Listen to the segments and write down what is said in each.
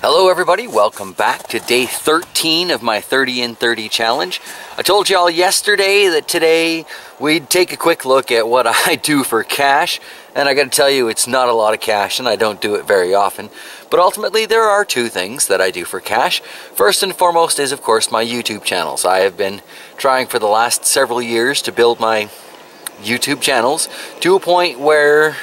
Hello everybody, welcome back to day 13 of my 30 in 30 challenge. I told y'all yesterday that today we'd take a quick look at what I do for cash, and I gotta tell you it's not a lot of cash and I don't do it very often. But ultimately there are two things that I do for cash. First and foremost is of course my YouTube channels. I have been trying for the last several years to build my YouTube channels to a point where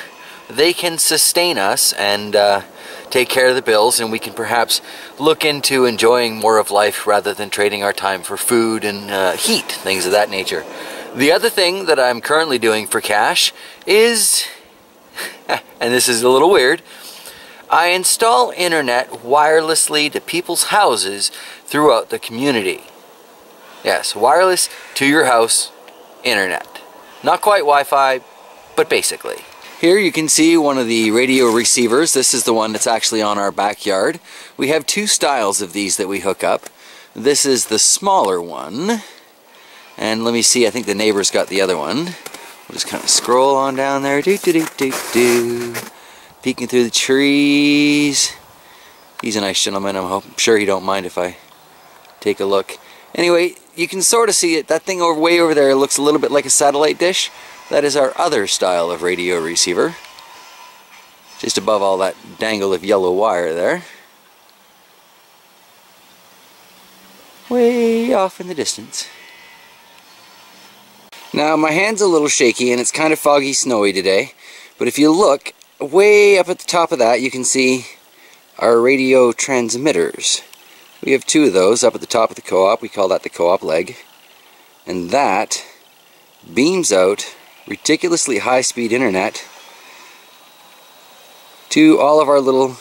they can sustain us and take care of the bills, and we can perhaps look into enjoying more of life rather than trading our time for food and heat, things of that nature. The other thing that I'm currently doing for cash is, and this is a little weird, I install internet wirelessly to people's houses throughout the community. Yes, wireless to your house internet. Not quite Wi-Fi, but basically. Here you can see one of the radio receivers. This is the one that's actually on our backyard. We have two styles of these that we hook up. This is the smaller one. And let me see, I think the neighbor's got the other one. We'll just kind of scroll on down there. Peeking through the trees. He's a nice gentleman. I'm sure he don't mind if I take a look. Anyway, you can sort of see it. That thing way over there looks a little bit like a satellite dish. That is our other style of radio receiver. Just above all that dangle of yellow wire there. Way off in the distance. Now my hand's a little shaky and it's kind of foggy snowy today. But if you look way up at the top of that, you can see our radio transmitters. We have two of those up at the top of the co-op. We call that the co-op leg. And that beams out ridiculously high-speed internet to all of our little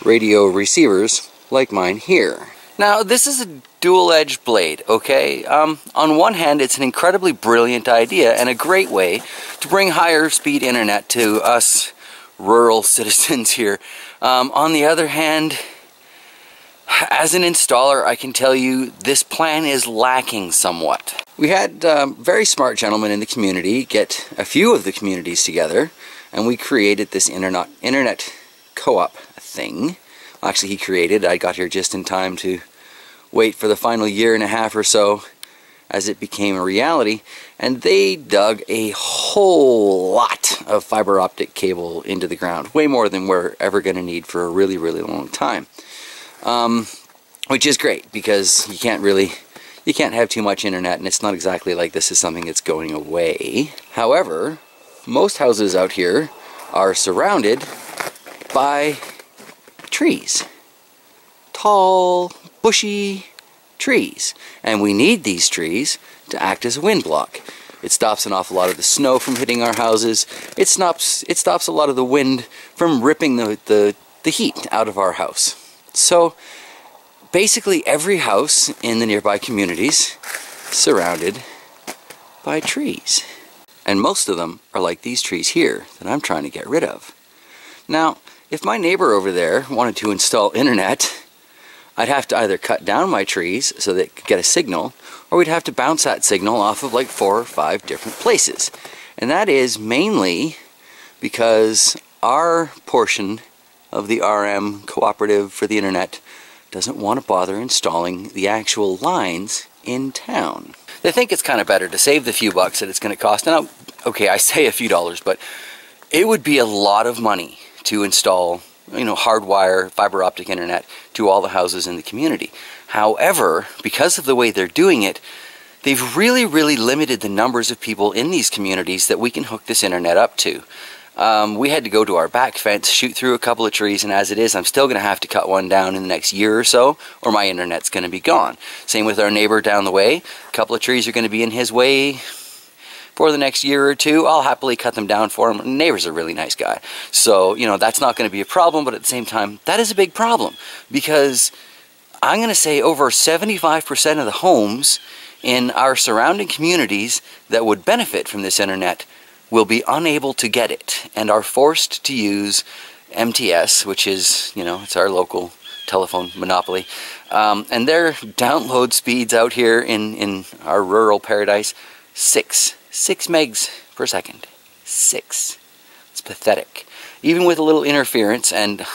radio receivers like mine here. Now this is a dual-edged blade, okay? On one hand it's an incredibly brilliant idea and a great way to bring higher speed internet to us rural citizens here. On the other hand, as an installer, I can tell you this plan is lacking somewhat. We had very smart gentlemen in the community get a few of the communities together, and we created this internet co-op thing. Actually, he created. I got here just in time to wait for the final year and a half or so as it became a reality, and they dug a whole lot of fiber optic cable into the ground, way more than we're ever going to need for a really, really long time. Which is great because you can't have too much internet, and it's not exactly like this is something that's going away. However, most houses out here are surrounded by trees. Tall, bushy trees. And we need these trees to act as a wind block. It stops an awful lot of the snow from hitting our houses. It stops a lot of the wind from ripping the heat out of our house. So basically every house in the nearby communities surrounded by trees. And most of them are like these trees here that I'm trying to get rid of. Now, if my neighbor over there wanted to install internet, I'd have to either cut down my trees so that it could get a signal, or we'd have to bounce that signal off of like 4 or 5 different places. And that is mainly because our portion of the RM cooperative for the internet doesn't want to bother installing the actual lines in town. They think it's kind of better to save the few bucks that it's going to cost. Now, okay, I say a few dollars, but it would be a lot of money to install, hardwire fiber optic internet to all the houses in the community. However, because of the way they're doing it, they've really, really limited the numbers of people in these communities that we can hook this internet up to. We had to go to our back fence, shoot through a couple of trees, and as it is, I'm still going to have to cut one down in the next year or so, or my internet's going to be gone. Same with our neighbor down the way. A couple of trees are going to be in his way for the next year or two. I'll happily cut them down for him. The neighbor's a really nice guy. So, that's not going to be a problem, but at the same time, that is a big problem, because I'm going to say over 75% of the homes in our surrounding communities that would benefit from this internet will be unable to get it and are forced to use MTS, which is, it's our local telephone monopoly. And their download speeds out here in our rural paradise, 6 megs per second. 6. It's pathetic. even with a little interference, and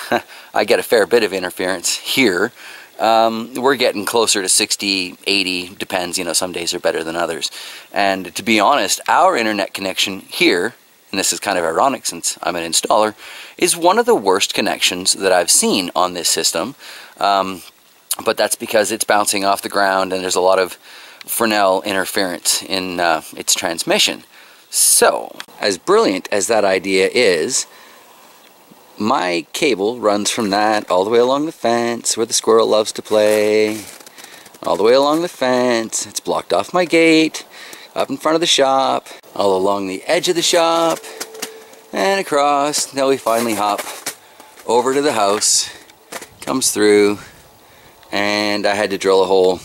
I get a fair bit of interference here, we're getting closer to 60, 80, depends, you know, some days are better than others. And to be honest, our internet connection here, and this is kind of ironic since I'm an installer, is one of the worst connections that I've seen on this system. But that's because it's bouncing off the ground and there's a lot of Fresnel interference in its transmission. So, as brilliant as that idea is, my cable runs from that all the way along the fence where the squirrel loves to play, all the way along the fence. It's blocked off my gate, up in front of the shop, all along the edge of the shop, and across. Now we finally hop over to the house, comes through, and I had to drill a hole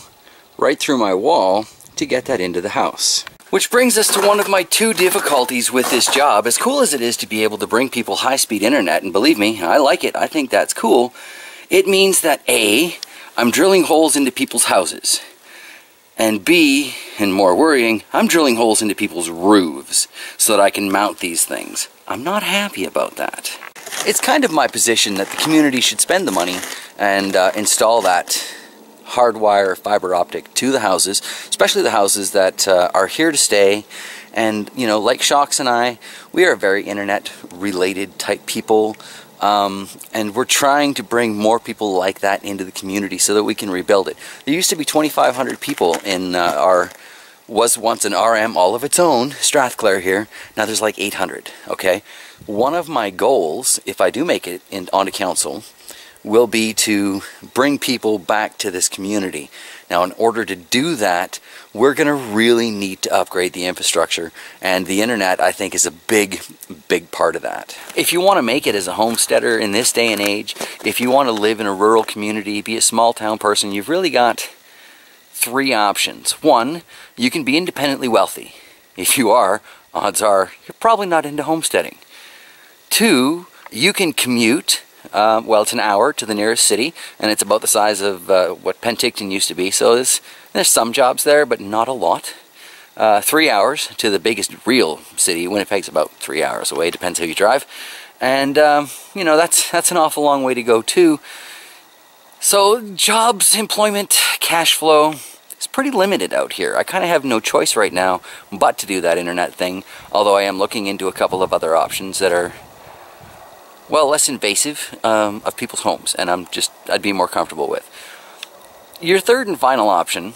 right through my wall to get that into the house. Which brings us to one of my two difficulties with this job. As cool as it is to be able to bring people high-speed internet, and believe me, I like it, I think that's cool, it means that A, I'm drilling holes into people's houses, and B, and more worrying, I'm drilling holes into people's roofs so that I can mount these things. I'm not happy about that. It's kind of my position that the community should spend the money and install that hardwire fiber optic to the houses, especially the houses that are here to stay. And, you know, like Shocks and I, we are very internet related type people, and we're trying to bring more people like that into the community so that we can rebuild it. There used to be 2,500 people in was once an RM all of its own, Strathclair here. Now there's like 800, okay? One of my goals, if I do make it onto council, will be to bring people back to this community. Now, in order to do that, we're going to really need to upgrade the infrastructure, and the internet, I think, is a big, big part of that. If you want to make it as a homesteader in this day and age, if you want to live in a rural community, be a small town person, you've really got three options. One, you can be independently wealthy. If you are, odds are you're probably not into homesteading. Two, you can commute. Well, it's an hour to the nearest city, and it's about the size of what Penticton used to be, so there's some jobs there, but not a lot. 3 hours to the biggest real city. Winnipeg's about 3 hours away, depends how you drive. And, you know, that's an awful long way to go, too. So, jobs, employment, cash flow, it's pretty limited out here. I kind of have no choice right now but to do that internet thing, although I am looking into a couple of other options that are, well, less invasive of people's homes, and I'd be more comfortable with. Your third and final option,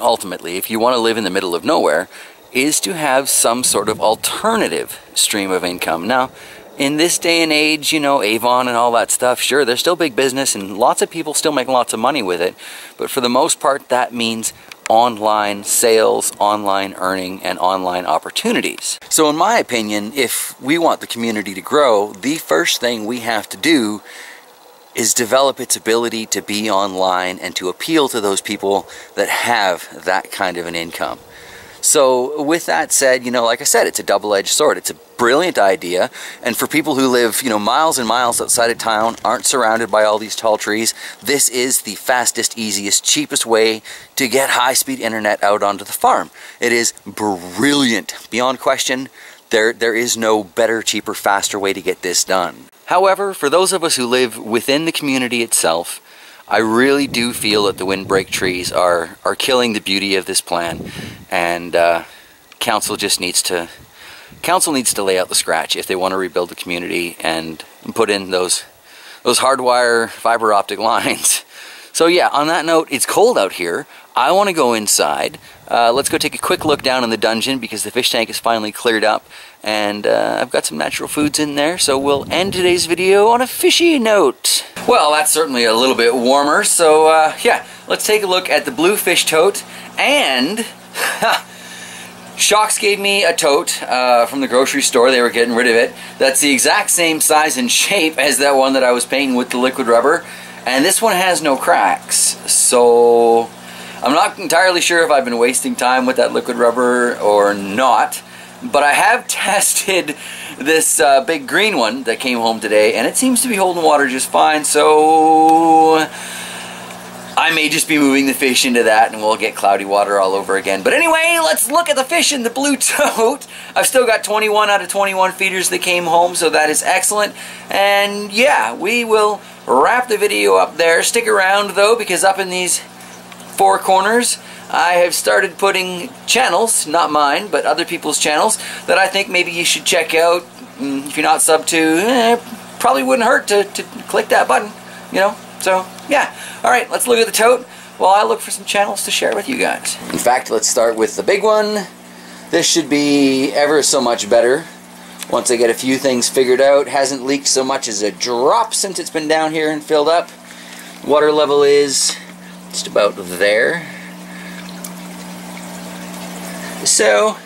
ultimately, if you want to live in the middle of nowhere, is to have some sort of alternative stream of income. Now, in this day and age, you know, Avon and all that stuff, sure, they're still big business, and lots of people still make lots of money with it, but for the most part, that means online sales, online earning, and online opportunities. So in my opinion, if we want the community to grow, the first thing we have to do is develop its ability to be online and to appeal to those people that have that kind of an income. So with that said, you know, like I said, it's a double-edged sword. It's a brilliant idea, and for people who live, you know, miles and miles outside of town, aren't surrounded by all these tall trees, this is the fastest, easiest, cheapest way to get high-speed internet out onto the farm. It is brilliant, beyond question. There is no better, cheaper, faster way to get this done. However, for those of us who live within the community itself, I really do feel that the windbreak trees are killing the beauty of this plan, and council needs to lay out the scratch if they want to rebuild the community and put in those hardwire fiber optic lines. So yeah, on that note, it's cold out here. I want to go inside. Let's go take a quick look down in the dungeon because the fish tank is finally cleared up, and I've got some natural foods in there, so we'll end today's video on a fishy note. Well, that's certainly a little bit warmer, so yeah, let's take a look at the blue fish tote. And Shocks gave me a tote from the grocery store. They were getting rid of it. That's the exact same size and shape as that one that I was painting with the liquid rubber, and this one has no cracks, so I'm not entirely sure if I've been wasting time with that liquid rubber or not, but I have tested this big green one that came home today, and it seems to be holding water just fine, so I I may just be moving the fish into that and we'll get cloudy water all over again. But anyway, let's look at the fish in the blue tote. I've still got 21 out of 21 feeders that came home, so that is excellent. And yeah, we will wrap the video up there. Stick around though, because up in these four corners, I have started putting channels, not mine, but other people's channels, that I think maybe you should check out. If you're not sub to, probably wouldn't hurt to click that button, you know? So, yeah. Alright, let's look at the tote while I look for some channels to share with you guys. In fact, let's start with the big one. This should be ever so much better once I get a few things figured out. Hasn't leaked so much as a drop since it's been down here and filled up. Water level is just about there. So,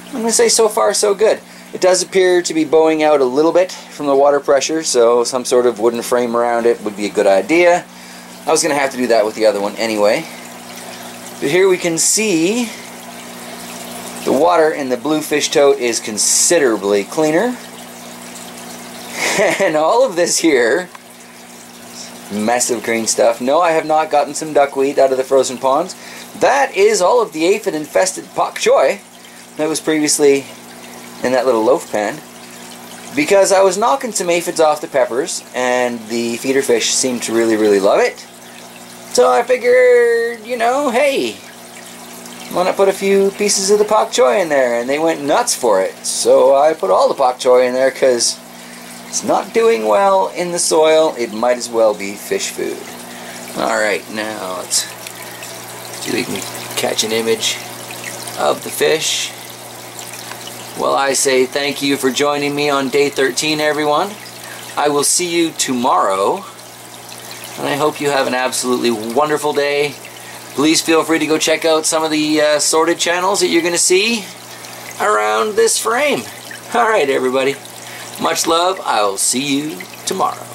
I'm going to say so far so good. It does appear to be bowing out a little bit from the water pressure, so some sort of wooden frame around it would be a good idea. I was going to have to do that with the other one anyway. But here we can see the water in the bluefish tote is considerably cleaner. And all of this here, mess of green stuff. No, I have not gotten some duckweed out of the frozen ponds. That is all of the aphid-infested pak choi that was previously in that little loaf pan, because I was knocking some aphids off the peppers and the feeder fish seemed to really love it. So I figured, you know, hey, why not put a few pieces of the pak choi in there? And they went nuts for it. So I put all the pak choi in there because it's not doing well in the soil. It might as well be fish food. Alright, now let's see if we can catch an image of the fish. Well, I say thank you for joining me on day 13, everyone. I will see you tomorrow, and I hope you have an absolutely wonderful day. Please feel free to go check out some of the sorted channels that you're going to see around this frame. Alright, everybody. Much love. I'll see you tomorrow.